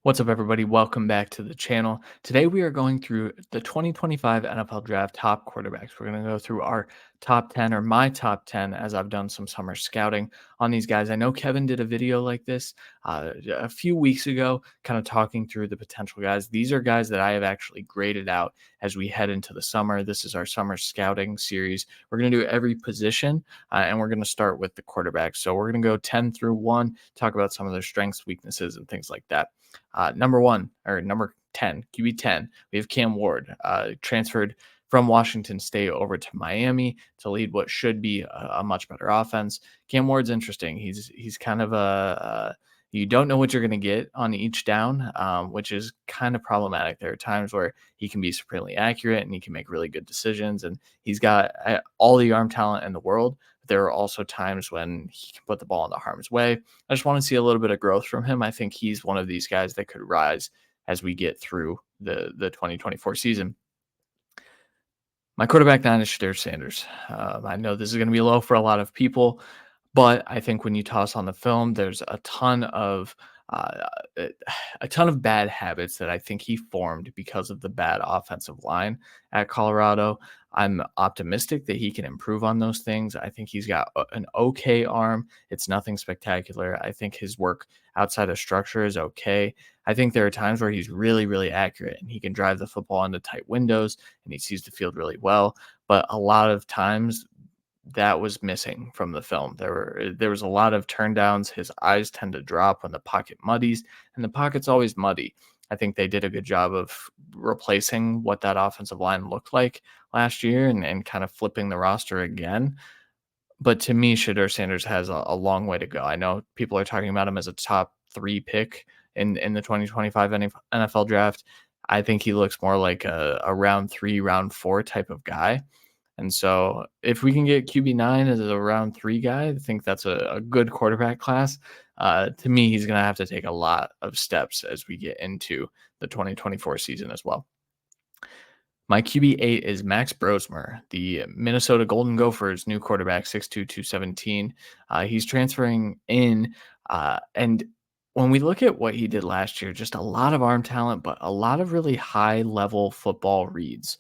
What's up, everybody? Welcome back to the channel. Today, we are going through the 2025 NFL Draft top quarterbacks. We're going to go through our top 10 or my top 10 as I've done some summer scouting on these guys. I know Kevin did a video like this a few weeks ago, kind of talking through the potential guys. These are guys that I have actually graded out as we head into the summer. This is our summer scouting series. We're going to do every position, and we're going to start with the quarterbacks. So we're going to go 10 through 1, talk about some of their strengths, weaknesses, and things like that. Number one or number 10, QB 10, we have Cam Ward, transferred from Washington State over to Miami to lead what should be a much better offense. Cam Ward's interesting. He's kind of a you don't know what you're going to get on each down, which is kind of problematic. There are times where he can be supremely accurate and he can make really good decisions, and he's got all the arm talent in the world. There are also times when he can put the ball into harm's way. I just want to see a little bit of growth from him. I think he's one of these guys that could rise as we get through the 2024 season. My quarterback 9 is Shedeur Sanders. I know this is going to be low for a lot of people, but I think when you toss on the film, there's uh, a ton of bad habits that I think he formed because of the bad offensive line at Colorado. I'm optimistic that he can improve on those things. I think he's got an okay arm. It's nothing spectacular. I think his work outside of structure is okay. I think there are times where he's really, really accurate and he can drive the football into tight windows and he sees the field really well. But a lot of times that was missing from the film. There was a lot of turn downs. His eyes tend to drop when the pocket muddies, and the pocket's always muddy. I think they did a good job of replacing what that offensive line looked like last year and kind of flipping the roster again. But to me, Shedeur Sanders has a long way to go. I know people are talking about him as a top 3 pick in the 2025 NFL draft. I think he looks more like a round 3, round 4 type of guy. And so if we can get QB9 as a round 3 guy, I think that's a good quarterback class. To me, he's going to have to take a lot of steps as we get into the 2024 season as well. My QB8 is Max Brosmer, the Minnesota Golden Gophers new quarterback, 6'2", 217. He's transferring in. And when we look at what he did last year, just a lot of arm talent, but a lot of really high-level football reads.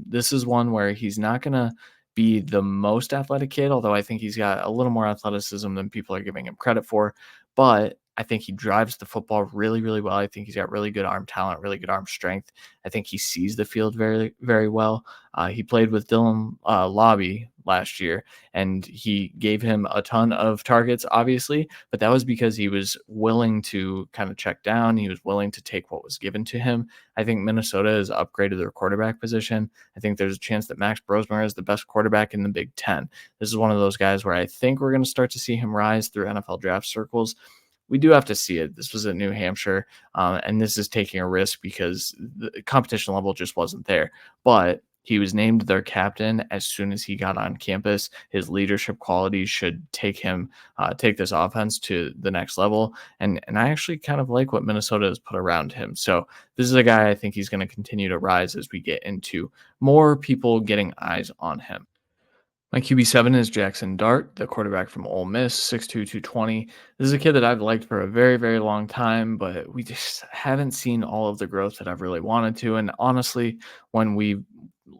This is one where he's not going to be the most athletic kid, although I think he's got a little more athleticism than people are giving him credit for. But I think he drives the football really, really well. I think he's got really good arm talent, really good arm strength. I think he sees the field very, very well. He played with Dylan Lobby last year, and he gave him a ton of targets, obviously, but that was because he was willing to kind of check down. He was willing to take what was given to him. I think Minnesota has upgraded their quarterback position. I think there's a chance that Max Brosmer is the best quarterback in the Big Ten. This is one of those guys where I think we're going to start to see him rise through NFL draft circles. We do have to see it. This was at New Hampshire, and this is taking a risk because the competition level just wasn't there. But he was named their captain as soon as he got on campus. His leadership qualities should take this offense to the next level. And I actually kind of like what Minnesota has put around him. So this is a guy I think he's going to continue to rise as we get into more people getting eyes on him. My QB7 is Jackson Dart, the quarterback from Ole Miss, 6'2", 220. This is a kid that I've liked for a very, very long time, but we just haven't seen all of the growth that I've really wanted to. And honestly, when we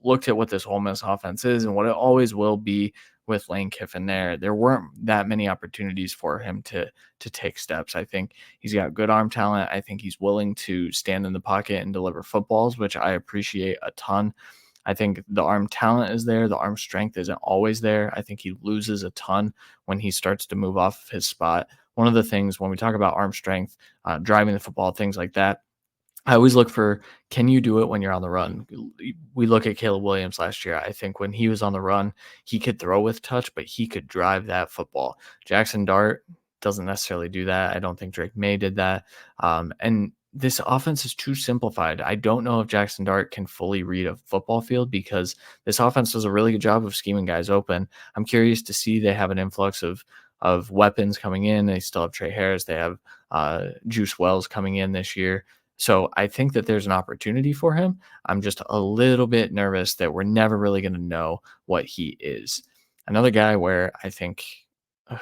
looked at what this Ole Miss offense is and what it always will be with Lane Kiffin there weren't that many opportunities for him to take steps. I think he's got good arm talent. I think he's willing to stand in the pocket and deliver footballs, which I appreciate a ton. I think the arm talent is there. The arm strength isn't always there. I think he loses a ton when he starts to move off of his spot. One of the things when we talk about arm strength, driving the football, things like that, I always look for, can you do it when you're on the run? We look at Caleb Williams last year. I think when he was on the run, he could throw with touch, but he could drive that football. Jackson Dart doesn't necessarily do that. I don't think Drake May did that. And this offense is too simplified. I don't know if Jackson Dart can fully read a football field because this offense does a really good job of scheming guys open. I'm curious to see they have an influx of weapons coming in. They still have Trey Harris. They have Juice Wells coming in this year. So I think that there's an opportunity for him. I'm just a little bit nervous that we're never really going to know what he is. Another guy where I think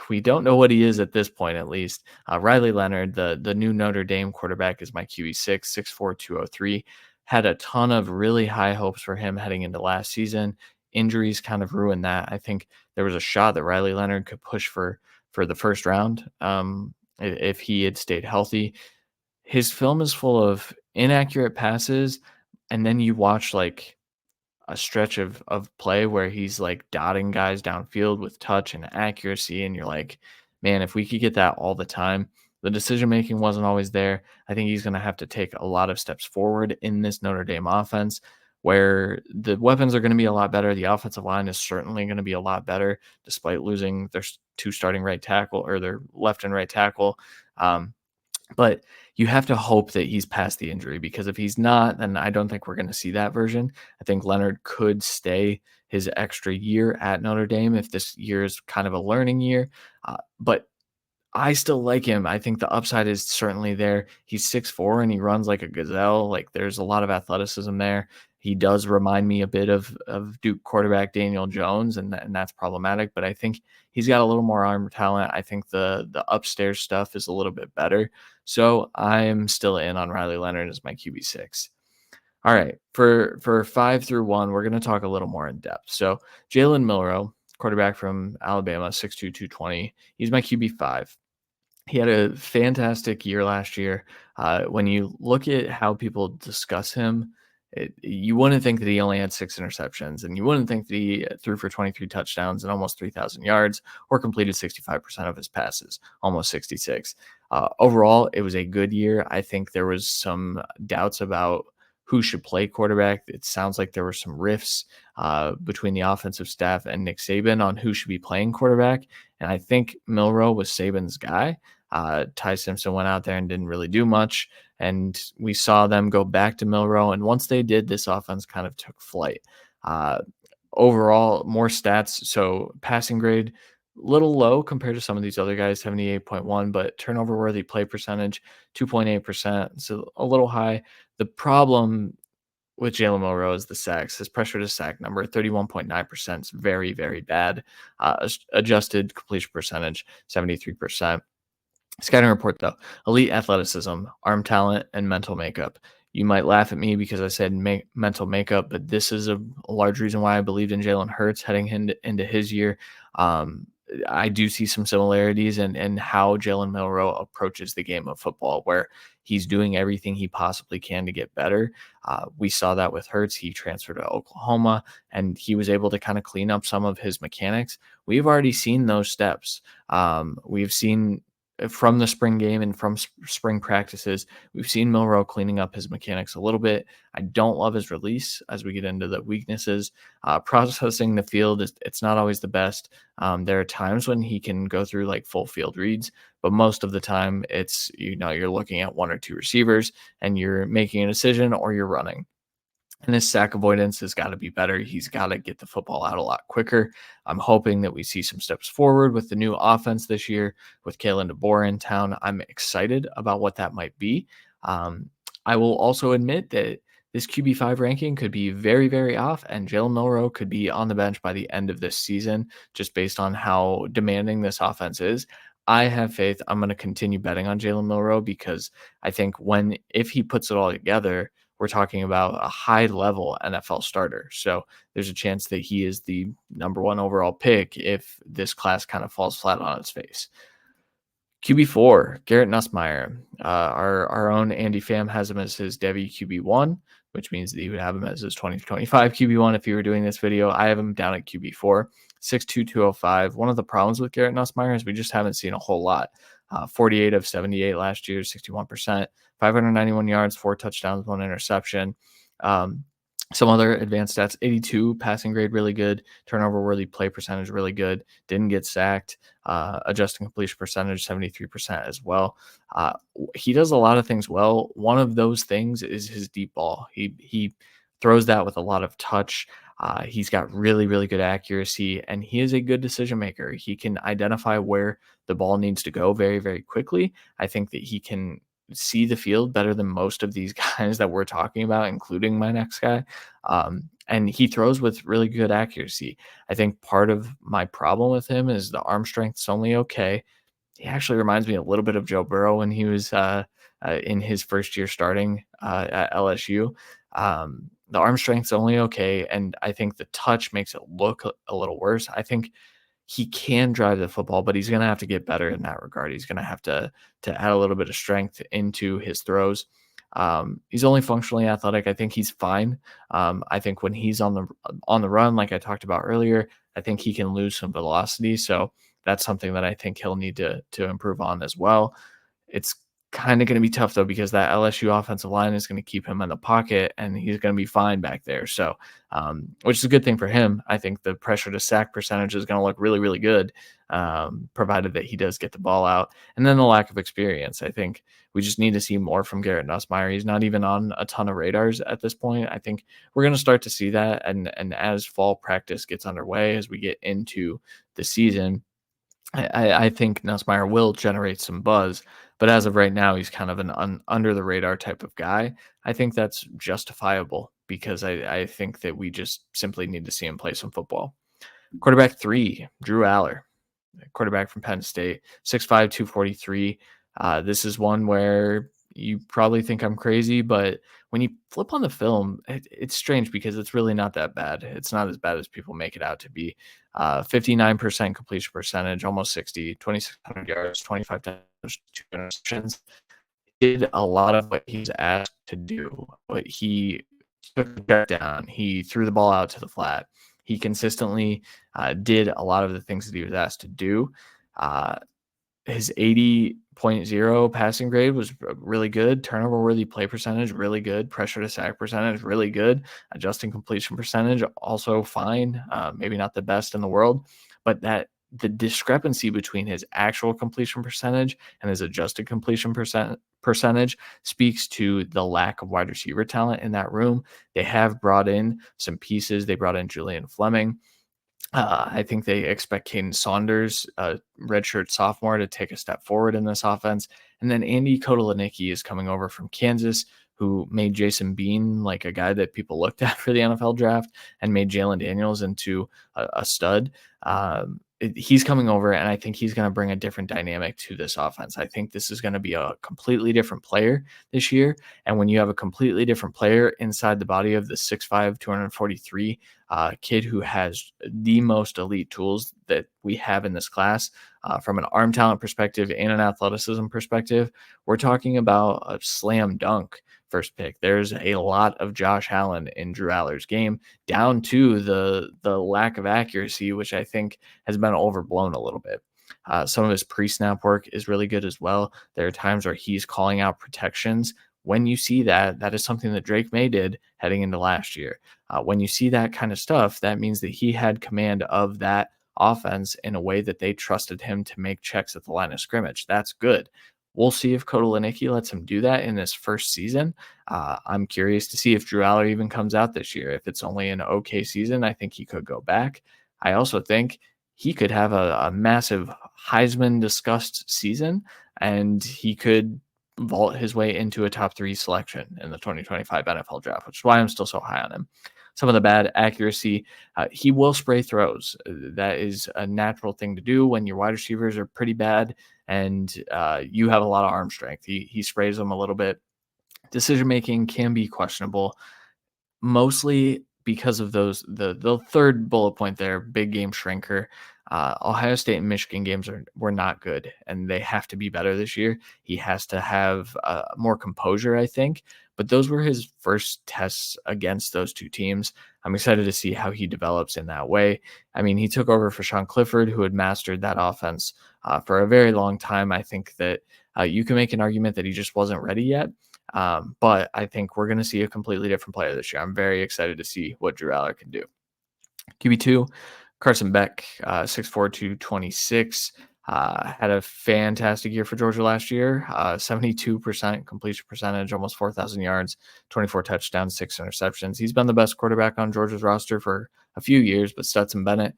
We don't know what he is at this point, at least. Riley Leonard, the new Notre Dame quarterback, is my QB6, 6'4", 203. Had a ton of really high hopes for him heading into last season. Injuries kind of ruined that. I think there was a shot that Riley Leonard could push for the first round, if he had stayed healthy. His film is full of inaccurate passes, and then you watch like a stretch of play where he's like dotting guys downfield with touch and accuracy, and you're like, man, if we could get that all the time. The decision making wasn't always there. I think he's going to have to take a lot of steps forward in this Notre Dame offense, where the weapons are going to be a lot better. The offensive line is certainly going to be a lot better, despite losing their two starting right tackle, or their left and right tackle. Um, but you have to hope that he's past the injury, because if he's not, then I don't think we're going to see that version. I think Leonard could stay his extra year at Notre Dame if this year is kind of a learning year. But I still like him. I think the upside is certainly there. He's 6'4" and he runs like a gazelle. Like, there's a lot of athleticism there. He does remind me a bit of Duke quarterback Daniel Jones, and that's problematic. But I think he's got a little more arm talent. I think the upstairs stuff is a little bit better. So I'm still in on Riley Leonard as my QB6. All right, for 5 through 1, we're going to talk a little more in depth. So Jalen Milroe, quarterback from Alabama, 6'2", 220. He's my QB5. He had a fantastic year last year. When you look at how people discuss him, you wouldn't think that he only had 6 interceptions, and you wouldn't think that he threw for 23 touchdowns and almost 3,000 yards, or completed 65% of his passes, almost 66. Overall, it was a good year. I think there was some doubts about who should play quarterback. It sounds like there were some rifts between the offensive staff and Nick Saban on who should be playing quarterback. And I think Milroe was Saban's guy. Ty Simpson went out there and didn't really do much. And we saw them go back to Milroe. And once they did, this offense kind of took flight. Uh, Overall, more stats. So passing grade, little low compared to some of these other guys, 78.1, but turnover worthy play percentage, 2.8%. So a little high. The problem with Jalen Milroe is the sacks. His pressure to sack number, 31.9%, is very, very bad. Adjusted completion percentage, 73%. Scouting report, though: elite athleticism, arm talent, and mental makeup. You might laugh at me because I said mental makeup, but this is a large reason why I believed in Jalen Hurts heading into his year. Um, I do see some similarities in how Jalen Milroe approaches the game of football, where he's doing everything he possibly can to get better. We saw that with Hurts. He transferred to Oklahoma, and he was able to kind of clean up some of his mechanics. We've already seen those steps. We've seen from the spring game and from spring practices, we've seen Milroe cleaning up his mechanics a little bit. I don't love his release as we get into the weaknesses. Processing the field, it's not always the best. There are times when he can go through like full field reads, but most of the time it's, you're looking at one or two receivers and you're making a decision, or you're running. And his sack avoidance has got to be better. He's got to get the football out a lot quicker. I'm hoping that we see some steps forward with the new offense this year with Kalen DeBoer in town. I'm excited about what that might be. I will also admit that this QB5 ranking could be very, very off, and Jalen Milroe could be on the bench by the end of this season, just based on how demanding this offense is. I have faith. I'm going to continue betting on Jalen Milroe, because I think if he puts it all together, we're talking about a high level NFL starter. So there's a chance that he is the number one overall pick if this class kind of falls flat on its face. QB4, Garrett Nussmeier. Our own Andy Pham has him as his Devy QB1, which means that he would have him as his 2025 QB1 if he were doing this video. I have him down at QB4, 6'2", 205. One of the problems with Garrett Nussmeier is we just haven't seen a whole lot. 48 of 78 last year, 61%, 591 yards, 4 touchdowns, 1 interception. Some other advanced stats: 82 passing grade, really good. Turnover worthy play percentage, really good. Didn't get sacked. Adjusting completion percentage, 73% as well. He does a lot of things well. One of those things is his deep ball. He throws that with a lot of touch. He's got really, really good accuracy, and he is a good decision maker. He can identify where the ball needs to go very, very quickly. I think that he can see the field better than most of these guys that we're talking about, including my next guy. and he throws with really good accuracy. I think part of my problem with him is the arm strength's only okay. He actually reminds me a little bit of Joe Burrow when he was in his first year starting at LSU. The arm strength's only okay, and I think the touch makes it look a little worse. I think he can drive the football, but he's gonna have to get better in that regard. He's gonna have to add a little bit of strength into his throws. He's only functionally athletic. I think he's fine. I think when he's on the run, like I talked about earlier, I think he can lose some velocity. So that's something that I think he'll need to improve on as well. It's kind of going to be tough though because that LSU offensive line is going to keep him in the pocket and he's going to be fine back there. So, which is a good thing for him. I think the pressure to sack percentage is going to look really, really good, provided that he does get the ball out. And then the lack of experience. I think we just need to see more from Garrett Nussmeier. He's not even on a ton of radars at this point. I think we're going to start to see that, and as fall practice gets underway, as we get into the season, I think Nussmeier will generate some buzz, but as of right now, he's kind of an under the radar type of guy. I think that's justifiable because I think that we just simply need to see him play some football. Quarterback 3, Drew Aller, quarterback from Penn State, 6'5", 243. This is one where you probably think I'm crazy, but when you flip on the film, it's strange because it's really not that bad. It's not as bad as people make it out to be. 59% completion percentage, almost 60, 2,600 yards, 25 touchdowns, 2 interceptions. Did a lot of what he's asked to do, but he took the check down. He threw the ball out to the flat. He consistently did a lot of the things that he was asked to do. His 80.0 passing grade was really good. Turnover worthy play percentage, really good. Pressure to sack percentage, really good. Adjusting completion percentage, also fine. Maybe not the best in the world, but the discrepancy between his actual completion percentage and his adjusted completion percentage speaks to the lack of wide receiver talent in that room. They have brought in some pieces. They brought in Julian Fleming. I think they expect Caden Saunders, a redshirt sophomore, to take a step forward in this offense. And then Andy Kotelnicki is coming over from Kansas, who made Jason Bean like a guy that people looked at for the NFL draft and made Jalen Daniels into a stud. He's coming over, and I think he's going to bring a different dynamic to this offense. I think this is going to be a completely different player this year. And when you have a completely different player inside the body of the 6'5", 243 kid who has the most elite tools that we have in this class, from an arm talent perspective and an athleticism perspective, we're talking about a slam dunk first pick. There's a lot of Josh Allen in Drew Aller's game, down to the lack of accuracy, which I think has been overblown a little bit. Some of his pre-snap work is really good as well. There are times where he's calling out protections. When you see that, that is something that Drake May did heading into last year. When you see that kind of stuff, that means that he had command of that offense in a way that they trusted him to make checks at the line of scrimmage. That's good. We'll see if Kotelnicki lets him do that in this first season. I'm curious to see if Drew Aller even comes out this year. If it's only an okay season, I think he could go back. I also think he could have a massive Heisman discussed season, and he could vault his way into a top 3 selection in the 2025 NFL draft, which is why I'm still so high on him. Some of the bad accuracy, he will spray throws. That is a natural thing to do when your wide receivers are pretty bad and you have a lot of arm strength. He sprays them a little bit. Decision making can be questionable, mostly because of the third bullet point there, big game shrinker. Ohio State and Michigan games were not good, and they have to be better this year. He has to have more composure, I think. But those were his first tests against those two teams. I'm excited to see how he develops in that way. I mean, he took over for Sean Clifford, who had mastered that offense for a very long time. I think that you can make an argument that he just wasn't ready yet. But I think we're going to see a completely different player this year. I'm very excited to see what Drew Aller can do. QB2, Carson Beck, 6'4", 226. Had a fantastic year for Georgia last year. 72% completion percentage, almost 4,000 yards, 24 touchdowns, 6 interceptions. He's been the best quarterback on Georgia's roster for a few years, but Stetson Bennett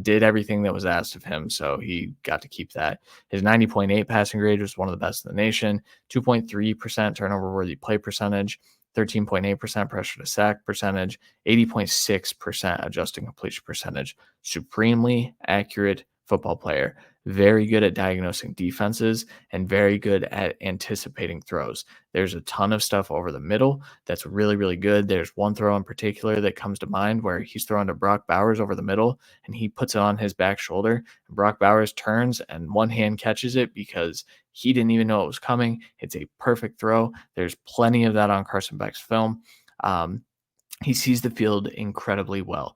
did everything that was asked of him, so he got to keep that. His 90.8 passing grade was one of the best in the nation, 2.3% turnover-worthy play percentage. 13.8% pressure to sack percentage, 80.6% adjusting completion percentage. Supremely accurate football player, very good at diagnosing defenses and very good at anticipating throws. There's a ton of stuff over the middle that's really, really good. There's one throw in particular that comes to mind where he's throwing to Brock Bowers over the middle and he puts it on his back shoulder. And Brock Bowers turns and one hand catches it because he didn't even know it was coming. It's a perfect throw. There's plenty of that on Carson Beck's film. Um, he sees the field incredibly well.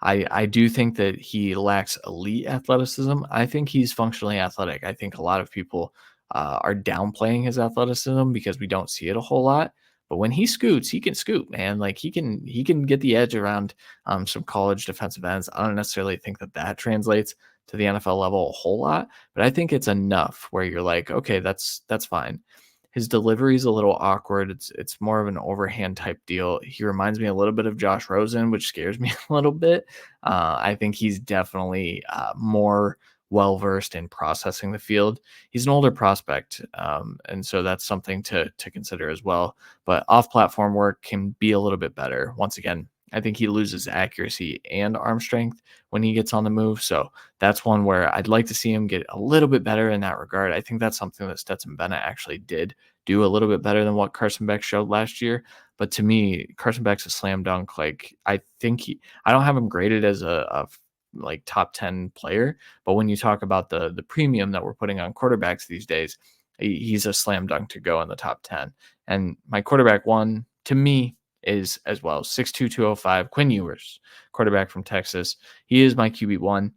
I do think that he lacks elite athleticism. I think he's functionally athletic. I think a lot of people are downplaying his athleticism because we don't see it a whole lot. But when he scoots, he can scoot, man. Like he can get the edge around some college defensive ends. I don't necessarily think that that translates to the NFL level a whole lot, but I think it's enough where you're like, okay, that's fine. His delivery is a little awkward. It's more of an overhand type deal. He reminds me a little bit of Josh Rosen, which scares me a little bit. I think he's definitely more well versed in processing the field. He's an older prospect, and so that's something to consider as well. But off platform work can be a little bit better. Once again, I think he loses accuracy and arm strength when he gets on the move. So that's one where I'd like to see him get a little bit better in that regard. I think that's something that Stetson Bennett actually did do a little bit better than what Carson Beck showed last year. But to me, Carson Beck's a slam dunk. Like I don't have him graded as a like top 10 player, but when you talk about the premium that we're putting on quarterbacks these days, he's a slam dunk to go in the top 10. And my quarterback one to me is as well 6'2", 205, Quinn Ewers, quarterback from Texas. He is my QB1.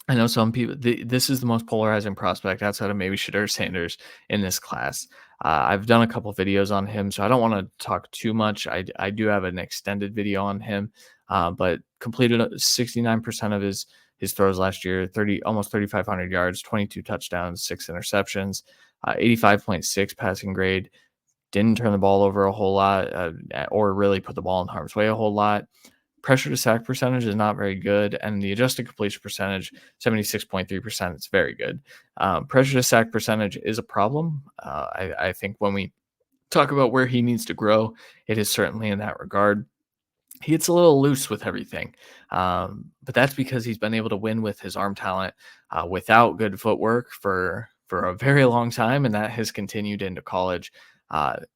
I know some people. This is the most polarizing prospect outside of maybe Shadur Sanders in this class. I've done a couple videos on him, so I don't want to talk too much. I do have an extended video on him, but completed 69% of his throws last year, almost 3,500 yards, 22 touchdowns, 6 interceptions, 85.6 passing grade. Didn't turn the ball over a whole lot, or really put the ball in harm's way a whole lot. Pressure to sack percentage is not very good, and the adjusted completion percentage, 76.3%, it's very good. Pressure to sack percentage is a problem. I think when we talk about where he needs to grow, it is certainly in that regard. He gets a little loose with everything, but that's because he's been able to win with his arm talent without good footwork for a very long time, and that has continued into college.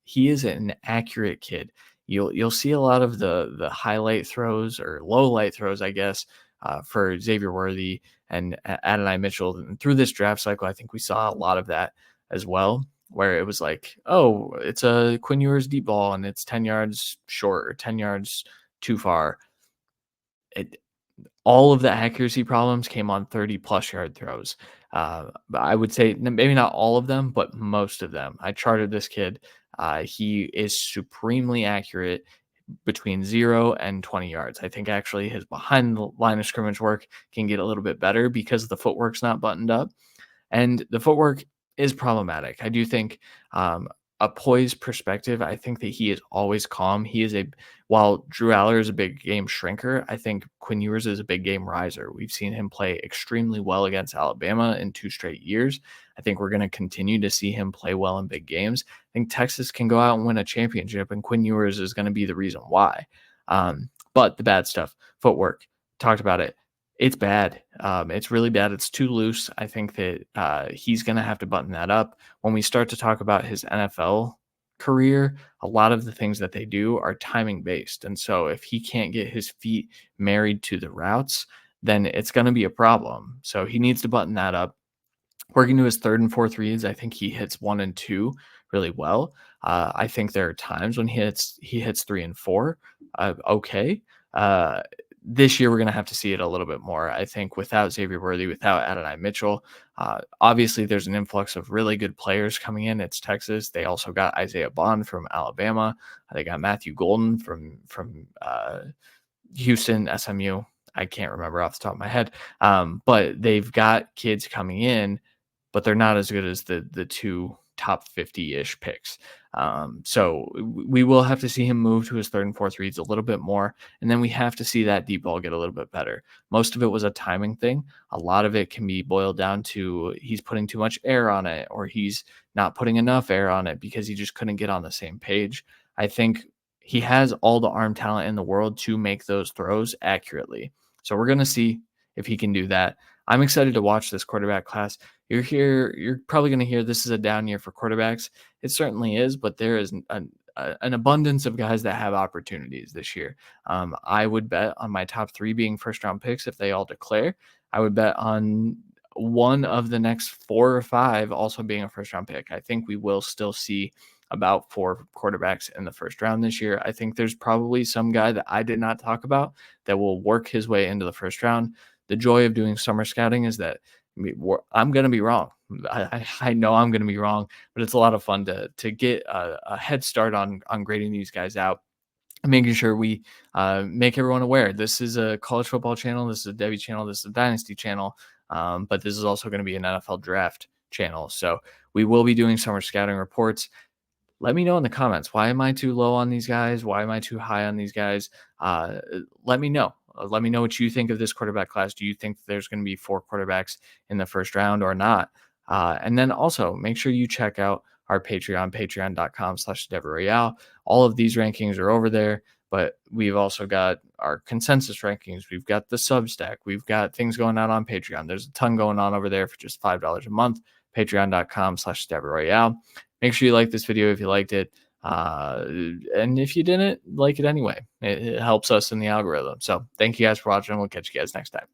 He is an accurate kid. You'll see a lot of the highlight throws or low light throws, I guess, for Xavier Worthy and Adonai Mitchell. And through this draft cycle, I think we saw a lot of that as well, where it was like, oh, it's a Quinn Ewers deep ball and it's 10 yards short or 10 yards too far. All of the accuracy problems came on 30+ yard throws. But I would say maybe not all of them, but most of them. I charted this kid. He is supremely accurate between 0 and 20 yards. I think actually his behind the line of scrimmage work can get a little bit better because the footwork's not buttoned up. And the footwork is problematic. I do think a poised perspective, I think that he is always calm. While Drew Aller is a big game shrinker, I think Quinn Ewers is a big game riser. We've seen him play extremely well against Alabama in 2 straight years. I think we're going to continue to see him play well in big games. I think Texas can go out and win a championship, and Quinn Ewers is going to be the reason why. But the bad stuff, footwork, talked about it. It's bad. It's really bad. It's too loose. I think that he's going to have to button that up. When we start to talk about his NFL career, a lot of the things that they do are timing based. And so if he can't get his feet married to the routes, then it's going to be a problem. So he needs to button that up. Working to his third and fourth reads, I think he hits 1 and 2 really well. I think there are times when he hits 3 and 4. Okay. This year, we're going to have to see it a little bit more. I think without Xavier Worthy, without Adonai Mitchell, obviously there's an influx of really good players coming in. It's Texas. They also got Isaiah Bond from Alabama. They got Matthew Golden from Houston, SMU. I can't remember off the top of my head. But they've got kids coming in, but they're not as good as the 2 top 50-ish picks. So we will have to see him move to his third and fourth reads a little bit more. And then we have to see that deep ball get a little bit better. Most of it was a timing thing. A lot of it can be boiled down to he's putting too much air on it, or he's not putting enough air on it because he just couldn't get on the same page. I think he has all the arm talent in the world to make those throws accurately. So we're going to see if he can do that. I'm excited to watch this quarterback class. You're probably going to hear this is a down year for quarterbacks. It certainly is, but there is an abundance of guys that have opportunities this year. I would bet on my top 3 being first round picks if they all declare. I would bet on one of the next 4 or 5 also being a first round pick. I think we will still see about 4 quarterbacks in the first round this year. I think there's probably some guy that I did not talk about that will work his way into the first round. The joy of doing summer scouting is that I'm going to be wrong. I know I'm going to be wrong, but it's a lot of fun to get a head start on grading these guys out and making sure we make everyone aware. This is a college football channel. This is a Devy channel. This is a Dynasty channel. But this is also going to be an NFL draft channel. So we will be doing summer scouting reports. Let me know in the comments. Why am I too low on these guys? Why am I too high on these guys? Let me know. Let me know what you think of this quarterback class. Do you think there's going to be 4 quarterbacks in the first round or not? And then also make sure you check out our Patreon, patreon.com/DevaRoyale. All of these rankings are over there, but we've also got our consensus rankings. We've got the Substack. We've got things going on Patreon. There's a ton going on over there for just $5 a month. Patreon.com/DevaRoyale. Make sure you like this video if you liked it. And if you didn't, like it anyway. It helps us in the algorithm. So thank you guys for watching. We'll catch you guys next time.